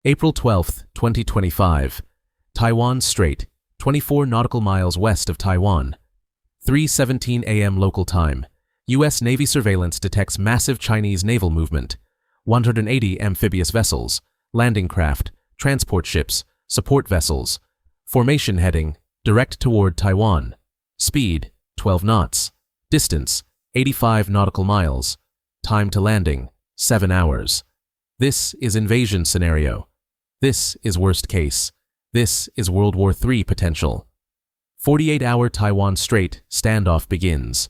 April 12, 2025. Taiwan Strait, 24 nautical miles west of Taiwan. 3:17 a.m. local time. U.S. Navy surveillance detects massive Chinese naval movement. 180 amphibious vessels, landing craft, transport ships, support vessels. Formation heading, direct toward Taiwan. Speed, 12 knots. Distance, 85 nautical miles. Time to landing, 7 hours. This is invasion scenario. This is worst case. This is World War III potential. 48-hour Taiwan Strait standoff begins.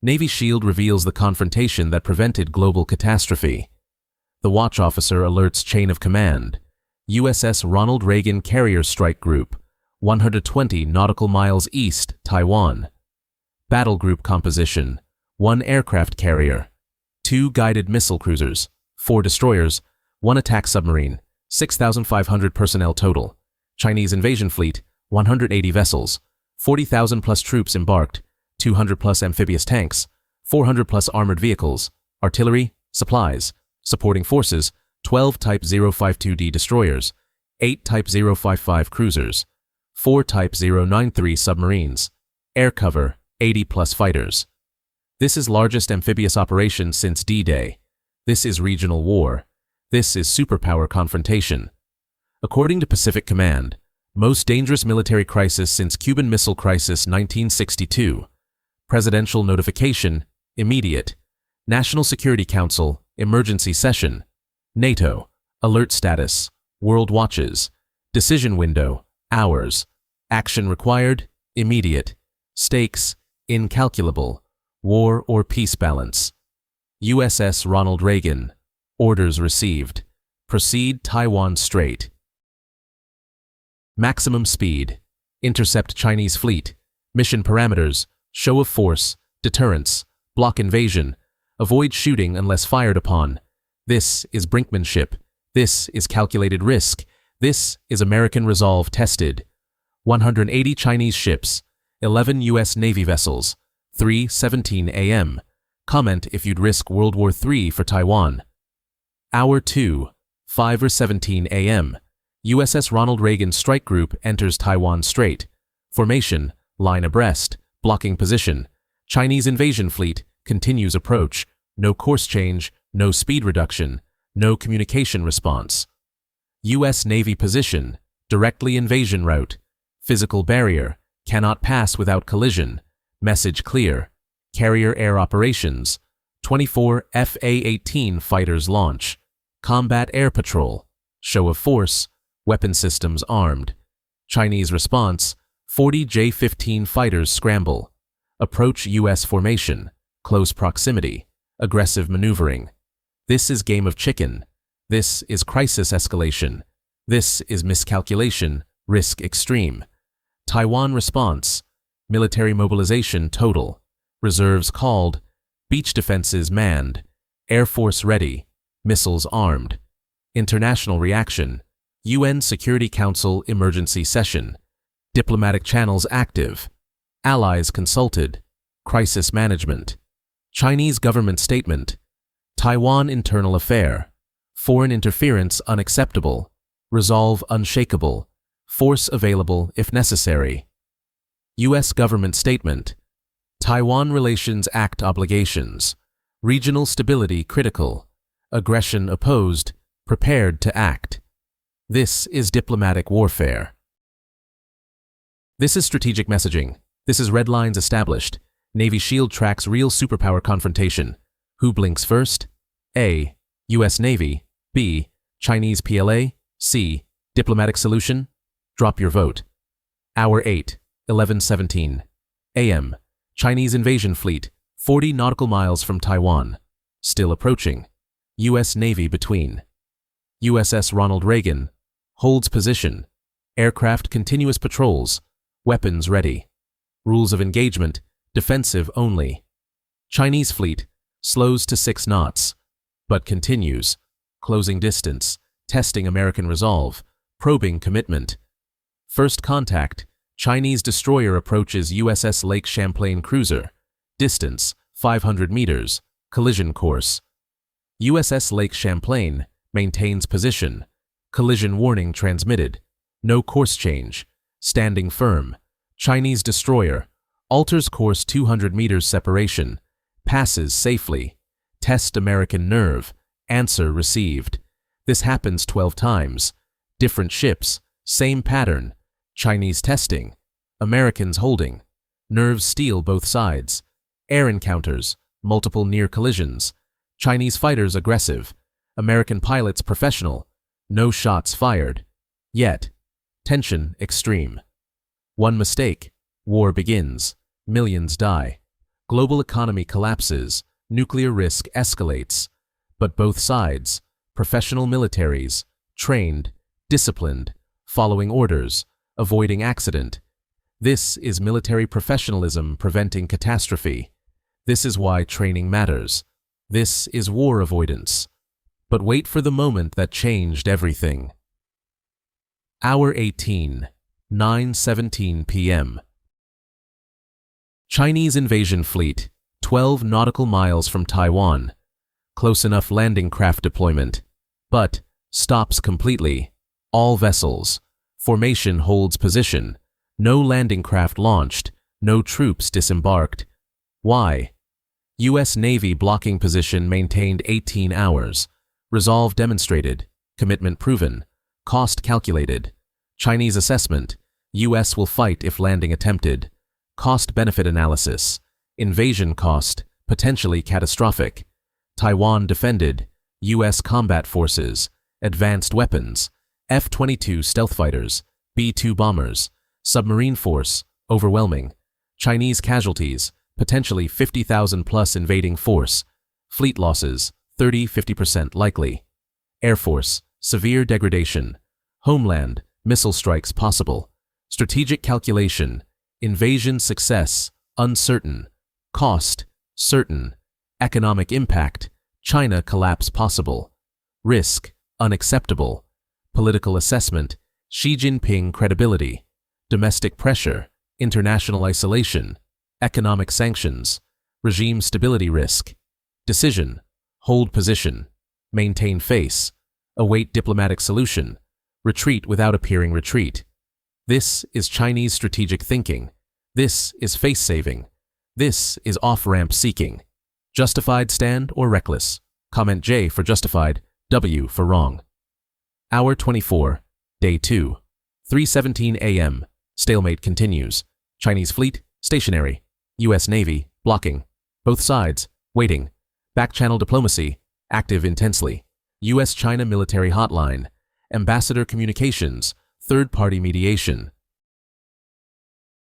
Navy SHIELD reveals the confrontation that prevented global catastrophe. The watch officer alerts chain of command. USS Ronald Reagan carrier strike group, 120 nautical miles east, Taiwan. Battle group composition: 1 aircraft carrier, 2 guided missile cruisers, 4 destroyers, 1 attack submarine, 6,500 personnel total. Chinese invasion fleet, 180 vessels, 40,000 plus troops embarked, 200 plus amphibious tanks, 400 plus armored vehicles, artillery, supplies, supporting forces, 12 Type 052D destroyers, 8 Type 055 cruisers, 4 Type 093 submarines, air cover, 80 plus fighters. This is largest amphibious operation since D-Day. This is regional war. This is superpower confrontation. According to Pacific Command, most dangerous military crisis since Cuban Missile Crisis 1962. Presidential notification, immediate. National Security Council, emergency session. NATO, alert status, world watches. Decision window, hours. Action required, immediate. Stakes, incalculable. War or peace balance. USS Ronald Reagan. Orders received. Proceed Taiwan Strait. Maximum speed. Intercept Chinese fleet. Mission parameters. Show of force. Deterrence. Block invasion. Avoid shooting unless fired upon. This is brinkmanship. This is calculated risk. This is American resolve tested. 180 Chinese ships. 11 U.S. Navy vessels. 3:17 a.m. Comment if you'd risk World War III for Taiwan. Hour 2, 5:17 a.m. USS Ronald Reagan strike group enters Taiwan Strait. Formation, line abreast, blocking position. Chinese invasion fleet continues approach. No course change, no speed reduction, no communication response. U.S. Navy position, directly invasion route. Physical barrier, cannot pass without collision. Message clear. Carrier air operations. 24 FA-18 fighters launch. Combat air patrol. Show of force. Weapon systems armed. Chinese response. 40 J-15 fighters scramble. Approach U.S. formation. Close proximity. Aggressive maneuvering. This is game of chicken. This is crisis escalation. This is miscalculation. Risk extreme. Taiwan response. Military mobilization total. Reserves called. Beach defenses manned. Air Force ready. Missiles armed. International reaction. UN Security Council emergency session. Diplomatic channels active. Allies consulted. Crisis management. Chinese government statement. Taiwan internal affair. Foreign interference unacceptable. Resolve unshakable. Force available if necessary. U.S. government statement. Taiwan Relations Act obligations. Regional stability critical. Aggression opposed. Prepared to act. This is diplomatic warfare. This is strategic messaging. This is red lines established. Navy SHIELD tracks real superpower confrontation. Who blinks first? A. U.S. Navy. B. Chinese PLA. C. Diplomatic solution. Drop your vote. Hour 8, 11:17 a.m. Chinese invasion fleet, 40 nautical miles from Taiwan. Still approaching. U.S. Navy between. USS Ronald Reagan. Holds position. Aircraft continuous patrols. Weapons ready. Rules of engagement, defensive only. Chinese fleet, slows to 6 knots. But continues. Closing distance, testing American resolve, probing commitment. First contact, Chinese destroyer approaches USS Lake Champlain cruiser. Distance, 500 meters. Collision course. USS Lake Champlain maintains position. Collision warning transmitted. No course change. Standing firm. Chinese destroyer. Alters course 200 meters separation. Passes safely. Test American nerve. Answer received. This happens 12 times. Different ships. Same pattern. Chinese testing. Americans holding. Nerves steel both sides. Air encounters. Multiple near collisions. Chinese fighters aggressive. American pilots professional. No shots fired. Yet. Tension extreme. One mistake. War begins. Millions die. Global economy collapses. Nuclear risk escalates. But both sides, professional militaries, trained, disciplined, following orders, avoiding accident. This is military professionalism preventing catastrophe. This is why training matters. This is war avoidance. But wait for the moment that changed everything. Hour 18, 9:17 p.m. Chinese invasion fleet, 12 nautical miles from Taiwan. Close enough landing craft deployment. But stops completely. All vessels. Formation holds position. No landing craft launched. No troops disembarked. Why? U.S. Navy blocking position maintained 18 hours. Resolve demonstrated. Commitment proven. Cost calculated. Chinese assessment. U.S. will fight if landing attempted. Cost-benefit analysis. Invasion cost, potentially catastrophic. Taiwan defended. U.S. combat forces. Advanced weapons. F-22 stealth fighters. B-2 bombers. Submarine force, overwhelming. Chinese casualties, potentially 50,000 plus invading force. Fleet losses, 30–50% likely. Air Force, severe degradation. Homeland, missile strikes possible. Strategic calculation, invasion success, uncertain. Cost, certain. Economic impact, China collapse possible. Risk, unacceptable. Political assessment, Xi Jinping credibility. Domestic pressure, international isolation. Economic sanctions, regime stability risk. Decision, hold position. Maintain face. Await diplomatic solution. Retreat without appearing retreat. This is Chinese strategic thinking. This is face-saving. This is off-ramp seeking. Justified stand or reckless? Comment J for justified, W for wrong. Hour 24, Day 2. 3:17 a.m. Stalemate continues. Chinese fleet, stationary. U.S. Navy, blocking. Both sides, waiting. Back-channel diplomacy, active intensely. U.S.-China military hotline. Ambassador communications, third-party mediation.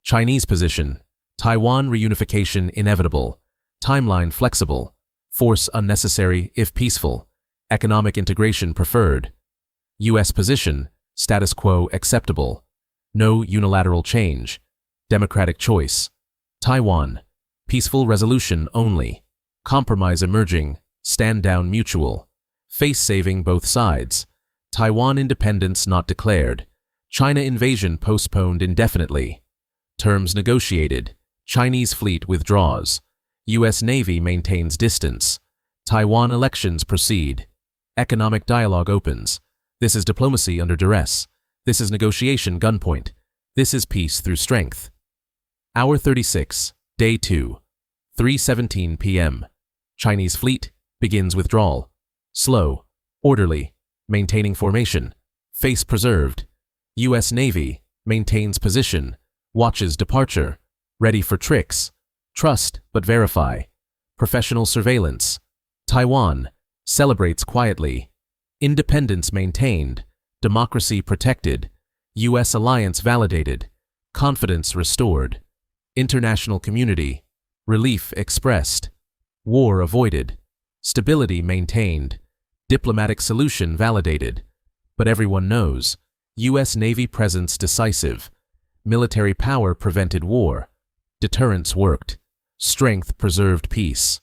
Chinese position. Taiwan reunification inevitable. Timeline flexible. Force unnecessary if peaceful. Economic integration preferred. U.S. position. Status quo acceptable. No unilateral change. Democratic choice. Taiwan. Peaceful resolution only. Compromise emerging. Stand down mutual. Face-saving both sides. Taiwan independence not declared. China invasion postponed indefinitely. Terms negotiated. Chinese fleet withdraws. U.S. Navy maintains distance. Taiwan elections proceed. Economic dialogue opens. This is diplomacy under duress. This is negotiation gunpoint. This is peace through strength. Hour 36, Day 2. 3:17 p.m. Chinese fleet begins withdrawal. Slow, orderly, maintaining formation. Face preserved. U.S. Navy maintains position. Watches departure. Ready for tricks. Trust but verify. Professional surveillance. Taiwan celebrates quietly. Independence maintained. Democracy protected. U.S. alliance validated. Confidence restored. International community. Relief expressed. War avoided. Stability maintained. Diplomatic solution validated. But everyone knows. U.S. Navy presence decisive. Military power prevented war. Deterrence worked. Strength preserved peace.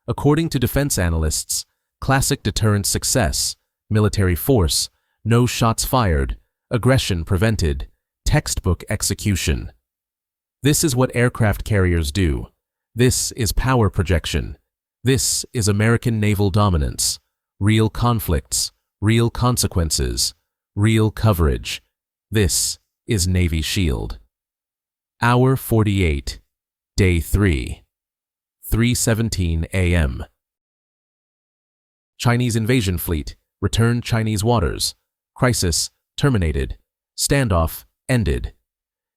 According to defense analysts, classic deterrence success, military force, no shots fired, aggression prevented, textbook execution. This is what aircraft carriers do. This is power projection. This is American naval dominance. Real conflicts, real consequences, real coverage. This is Navy Shield. Hour 48, Day 3, 3:17 a.m. Chinese invasion fleet returned Chinese waters. Crisis terminated. Standoff ended.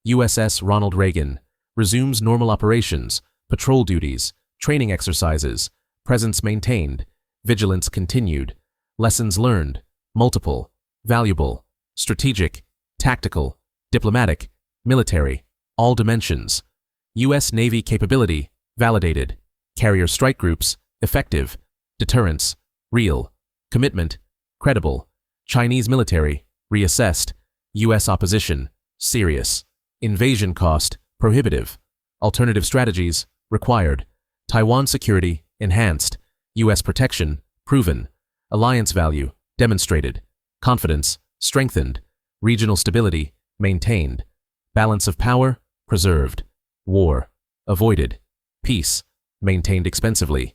USS Ronald Reagan resumes normal operations, patrol duties, training exercises, presence maintained, vigilance continued, lessons learned, multiple, valuable, strategic, tactical, diplomatic, military, all dimensions. U.S. Navy capability validated. Carrier strike groups effective. Deterrence real. Commitment credible. Chinese military reassessed. U.S. opposition serious. Invasion cost prohibitive. Alternative strategies required. Taiwan security enhanced. U.S. protection proven. Alliance value demonstrated. Confidence strengthened. Regional stability maintained. Balance of power preserved. War avoided. Peace maintained expensively.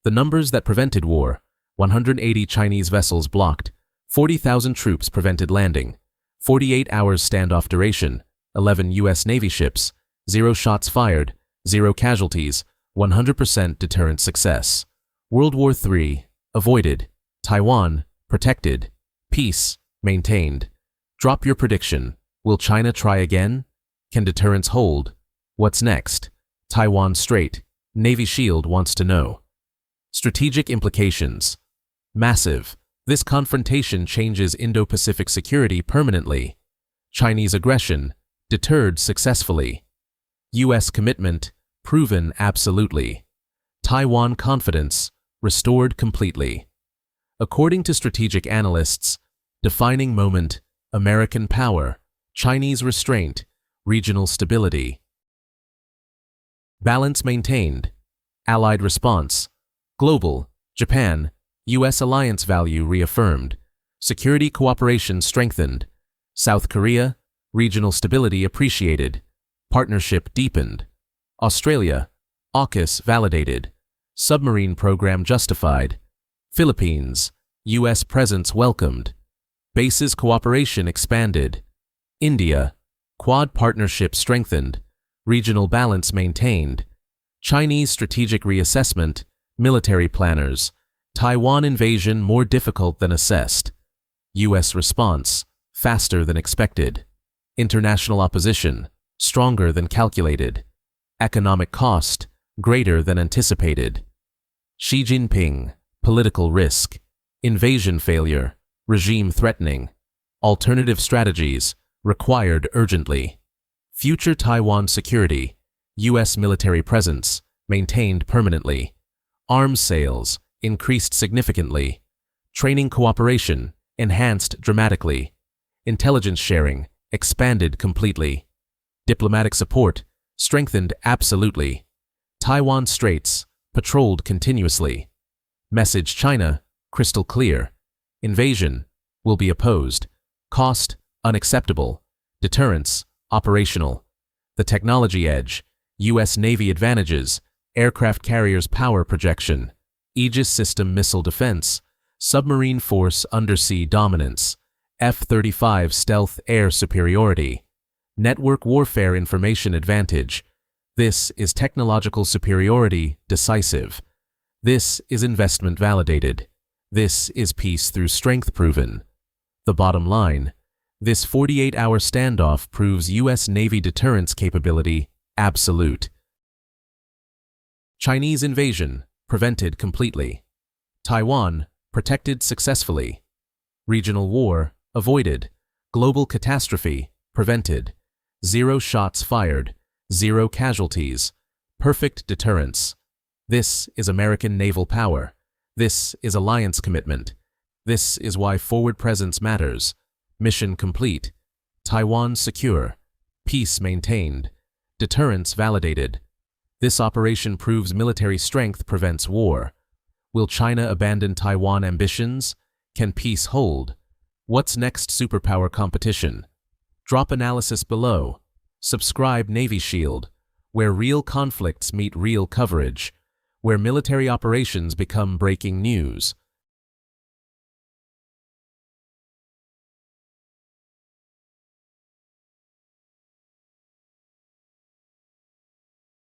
The numbers that prevented war: 180 Chinese vessels blocked, 40,000 troops prevented landing, 48 hours standoff duration, 11 U.S. Navy ships, 0 shots fired, 0 casualties, 100% deterrent success. World War III avoided. Taiwan protected. Peace maintained. Drop your prediction. Will China try again? Can deterrence hold? What's next? Taiwan Strait. Navy Shield wants to know. Strategic implications. Massive. This confrontation changes Indo-Pacific security permanently. Chinese aggression deterred successfully. U.S. commitment proven absolutely. Taiwan confidence restored completely. According to strategic analysts, defining moment: American power, Chinese restraint, regional stability. Balance maintained. Allied response. Global, Japan, U.S. alliance value reaffirmed. Security cooperation strengthened. South Korea, regional stability appreciated. Partnership deepened. Australia, AUKUS validated. Submarine program justified. Philippines, U.S. presence welcomed. Bases cooperation expanded. India, Quad partnership strengthened. Regional balance maintained. Chinese strategic reassessment, military planners. Taiwan invasion more difficult than assessed. U.S. response, faster than expected. International opposition, stronger than calculated. Economic cost, greater than anticipated. Xi Jinping, political risk. Invasion failure, regime threatening. Alternative strategies, required urgently. Future Taiwan security, U.S. military presence, maintained permanently. Arms sales, increased significantly. Training cooperation, enhanced dramatically. Intelligence sharing, expanded completely. Diplomatic support, strengthened absolutely. Taiwan Straits, patrolled continuously. Message China, crystal clear. Invasion, will be opposed. Cost, unacceptable. Deterrence, operational. The technology edge, U.S. Navy advantages, aircraft carriers power projection, Aegis system missile defense, submarine force undersea dominance, F-35 stealth air superiority, network warfare information advantage. This is technological superiority decisive. This is investment validated. This is peace through strength proven. The bottom line: this 48-hour standoff proves U.S. Navy deterrence capability absolute. Chinese invasion prevented completely. Taiwan protected successfully. Regional war avoided. Global catastrophe prevented. 0 shots fired. 0 casualties. Perfect deterrence. This is American naval power. This is alliance commitment. This is why forward presence matters. Mission complete. Taiwan secure. Peace maintained. Deterrence validated. This operation proves military strength prevents war. Will China abandon Taiwan ambitions? Can peace hold? What's next superpower competition? Drop analysis below. Subscribe Navy Shield, where real conflicts meet real coverage, where military operations become breaking news.